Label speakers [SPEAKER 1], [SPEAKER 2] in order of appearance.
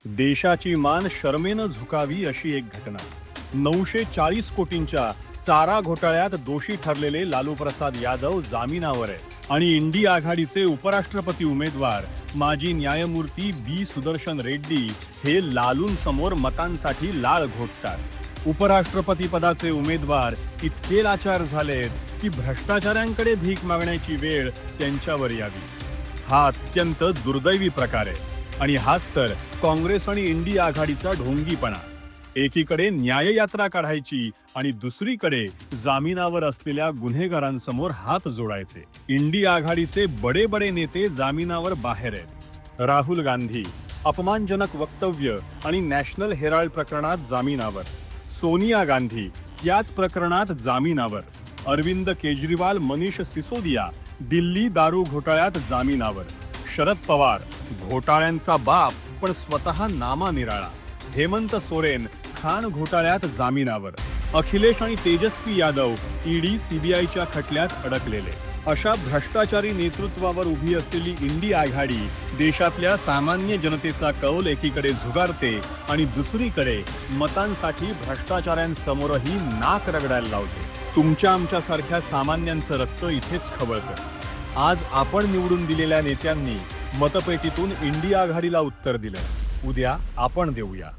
[SPEAKER 1] देशाची मान शरमेनं झुकावी अशी एक घटना. 940 कोटींच्या चारा घोटाळ्यात दोषी ठरलेले लालू प्रसाद यादव जामिनावर आहे आणि इंडिया आघाडीचे उपराष्ट्रपती उमेदवार माजी न्यायमूर्ती बी सुदर्शन रेड्डी हे लालूंसमोर मतांसाठी लाळ घोटतात. उपराष्ट्रपती पदाचे उमेदवार इतके लाचार झालेत की भ्रष्टाचाऱ्यांकडे भीक मागण्याची वेळ त्यांच्यावर यावी. हा अत्यंत दुर्दैवी प्रकार आहे आणि हाच तर काँग्रेस आणि इंडिया आघाडीचा ढोंगीपणा. एकीकडे न्याययात्रा काढायची आणि दुसरीकडे जामिनावर असलेल्या गुन्हेगारांसमोर हात जोडायचे. इंडिया आघाडीचे बडे बडे नेते जामिनावर बाहेर आहेत. राहुल गांधी अपमानजनक वक्तव्य आणि नॅशनल हेराल्ड प्रकरणात जामिनावर. सोनिया गांधी याच प्रकरणात जामिनावर. अरविंद केजरीवाल, मनीष सिसोदिया दिल्ली दारू घोटाळ्यात जामिनावर. शरद पवार घोटाळ्यांचा बाप पण स्वतः नामानिराळा. हेमंत सोरेन खाण घोटाळ्यात जामिनावर. अखिलेश आणि तेजस्वी यादव ईडी सीबीआयच्या खटल्यात अडकलेले. अशा भ्रष्टाचारी नेतृत्वावर उभी असलेली इंडिया आघाडी देशातल्या सामान्य जनतेचा कौल एकीकडे झुगारते आणि दुसरीकडे मतांसाठी भ्रष्टाचाऱ्यांसमोरही नाक रगडायला लावते. तुमच्या आमच्यासारख्या सामान्यांचं रक्त इथेच खवळतं. आज आपण निवडून दिलेल्या नेत्यांनी मतपेटीतून इंडिया आघाडीला उत्तर दिलंय. उद्या आपण देऊया.